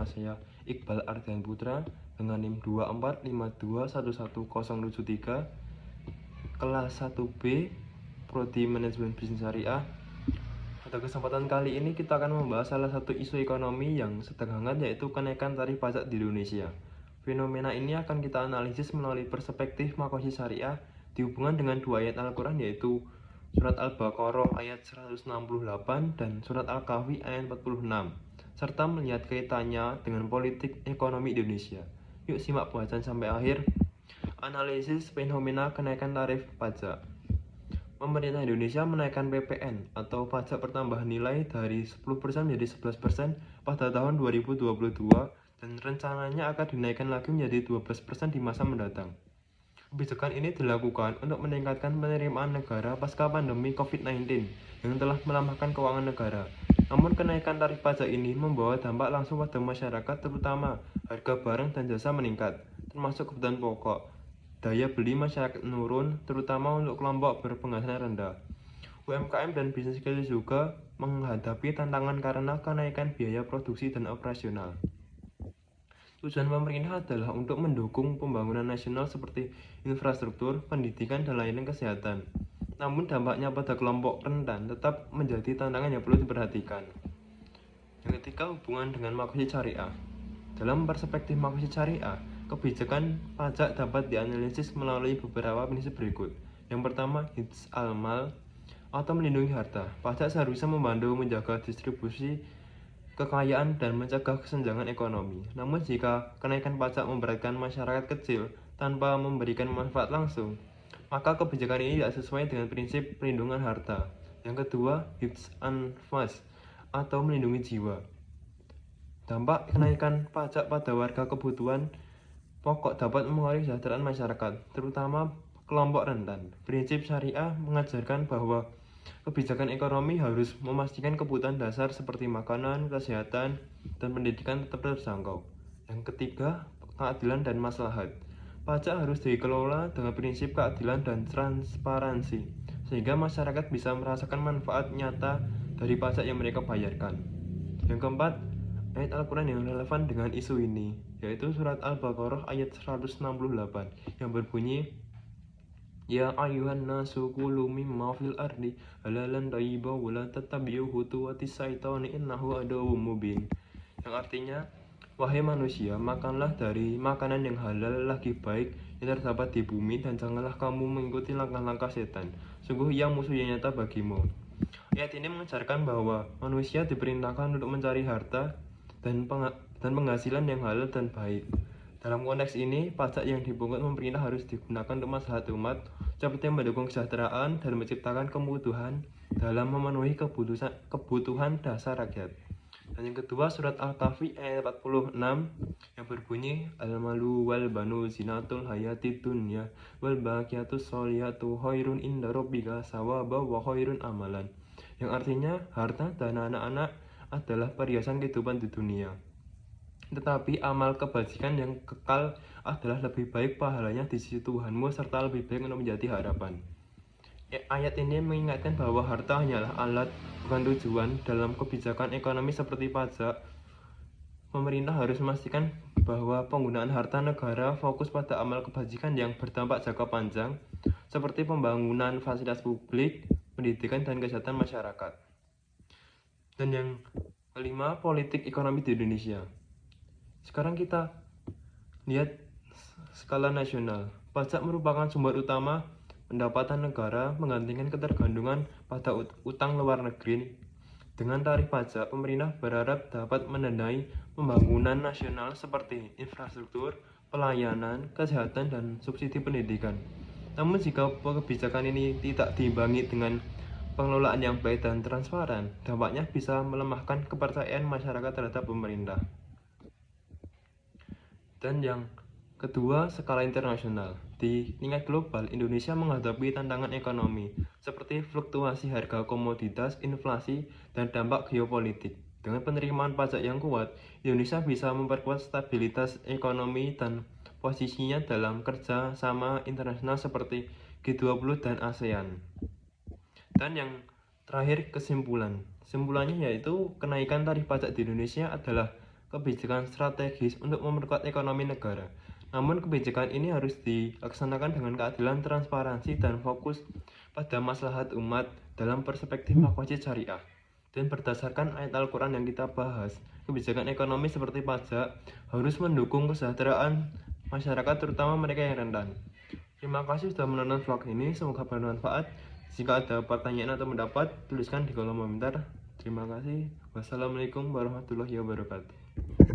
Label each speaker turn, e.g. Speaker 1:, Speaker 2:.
Speaker 1: Nama saya Iqbal Ardian Putra dengan NIM 2452111073 kelas 1B Prodi Manajemen Bisnis Syariah. Pada kesempatan kali ini kita akan membahas salah satu isu ekonomi yang sedang hangat, yaitu kenaikan tarif pajak di Indonesia. Fenomena ini akan kita analisis melalui perspektif makosid syariah dihubungkan dengan dua ayat Al-Quran, yaitu Surat Al-Baqarah ayat 168 dan Surat Al-Kahfi ayat 46, serta melihat kaitannya dengan politik ekonomi Indonesia. Yuk simak pembahasan sampai akhir. Analisis fenomena kenaikan tarif pajak. Pemerintah Indonesia menaikkan PPN atau pajak pertambahan nilai dari 10% menjadi 11% pada tahun 2022 dan rencananya akan dinaikkan lagi menjadi 12% di masa mendatang. Kebijakan ini dilakukan untuk meningkatkan penerimaan negara pasca pandemi COVID-19 yang telah melemahkan keuangan negara. Namun kenaikan tarif pajak ini membawa dampak langsung pada masyarakat, terutama harga barang dan jasa meningkat, termasuk kebutuhan pokok. Daya beli masyarakat menurun, terutama untuk kelompok berpenghasilan rendah. UMKM dan bisnis kecil juga menghadapi tantangan karena kenaikan biaya produksi dan operasional. Tujuan pemerintah adalah untuk mendukung pembangunan nasional seperti infrastruktur, pendidikan, dan layanan kesehatan. Namun dampaknya pada kelompok rentan tetap menjadi tantangan yang perlu diperhatikan. Yang ketiga, hubungan dengan makosid syariah. Dalam perspektif makosid syariah, kebijakan pajak dapat dianalisis melalui beberapa prinsip berikut. Yang pertama, hifz al-mal atau melindungi harta. Pajak seharusnya membantu menjaga distribusi kekayaan dan mencegah kesenjangan ekonomi. Namun jika kenaikan pajak memberatkan masyarakat kecil tanpa memberikan manfaat langsung, maka kebijakan ini tidak sesuai dengan prinsip perlindungan harta. Yang kedua, hifz anfas atau melindungi jiwa. Dampak kenaikan pajak pada warga kebutuhan pokok dapat mempengaruhi kesejahteraan masyarakat, terutama kelompok rentan. Prinsip syariah mengajarkan bahwa kebijakan ekonomi harus memastikan kebutuhan dasar seperti makanan, kesehatan, dan pendidikan tetap terjangkau. Yang ketiga, keadilan dan maslahat. Pajak harus dikelola dengan prinsip keadilan dan transparansi, sehingga masyarakat bisa merasakan manfaat nyata dari pajak yang mereka bayarkan. Yang keempat, ayat Al-Quran yang relevan dengan isu ini, yaitu Surat Al-Baqarah ayat 168 yang berbunyi, Ya ayuhan nasu kulu mimma fil ardi halalan thayyiban wa la tattabi'u khutuwatis syaitani innahu aduwwum mubin. Yang artinya, wahai manusia, makanlah dari makanan yang halal lagi baik yang terdapat di bumi dan janganlah kamu mengikuti langkah-langkah setan. Sungguh ia musuh yang nyata bagimu. Ayat ini mengajarkan bahwa manusia diperintahkan untuk mencari harta dan penghasilan yang halal dan baik. Dalam konteks ini, pajak yang dipungut pemerintah harus digunakan untuk maslahat umat, seperti mendukung kesejahteraan dan menciptakan kebutuhan dalam memenuhi kebutuhan dasar rakyat. Dan yang kedua, Surat Al-Kahfi ayat 46 yang berbunyi, Al-malu wal banu zinatul hayatid dunya wal baqiyatus sholihatu khairun inda rabbika sawaba wa khairun amalan. Yang artinya, harta dan anak-anak adalah perhiasan kehidupan di dunia, tetapi amal kebajikan yang kekal adalah lebih baik pahalanya di sisi Tuhanmu serta lebih baik untuk menjadi harapan. Ayat ini mengingatkan bahwa harta hanyalah alat, bukan tujuan. Dalam kebijakan ekonomi seperti pajak, pemerintah harus memastikan bahwa penggunaan harta negara fokus pada amal kebajikan yang berdampak jangka panjang, seperti pembangunan fasilitas publik, pendidikan, dan kesehatan masyarakat. Dan yang kelima, politik ekonomi di Indonesia. Sekarang kita lihat skala nasional. Pajak merupakan sumber utama pendapatan negara, menggantikan ketergantungan pada utang luar negeri. Dengan tarif pajak, pemerintah berharap dapat mendanai pembangunan nasional seperti infrastruktur, pelayanan, kesehatan, dan subsidi pendidikan. Namun jika kebijakan ini tidak diimbangi dengan pengelolaan yang baik dan transparan, dampaknya bisa melemahkan kepercayaan masyarakat terhadap pemerintah. Dan yang kedua, skala internasional. Di tingkat global, Indonesia menghadapi tantangan ekonomi seperti fluktuasi harga komoditas, inflasi, dan dampak geopolitik. Dengan penerimaan pajak yang kuat, Indonesia bisa memperkuat stabilitas ekonomi dan posisinya dalam kerja sama internasional seperti G20 dan ASEAN. Dan yang terakhir, kesimpulan. Kesimpulannya yaitu kenaikan tarif pajak di Indonesia adalah kebijakan strategis untuk memperkuat ekonomi negara. Namun kebijakan ini harus dilaksanakan dengan keadilan, transparansi, dan fokus pada maslahat umat dalam perspektif wajib syariah. Dan berdasarkan ayat Al-Quran yang kita bahas, kebijakan ekonomi seperti pajak harus mendukung kesejahteraan masyarakat, terutama mereka yang rentan. Terima kasih sudah menonton vlog ini, semoga bermanfaat. Jika ada pertanyaan atau pendapat, tuliskan di kolom komentar. Terima kasih. Wassalamualaikum warahmatullahi wabarakatuh.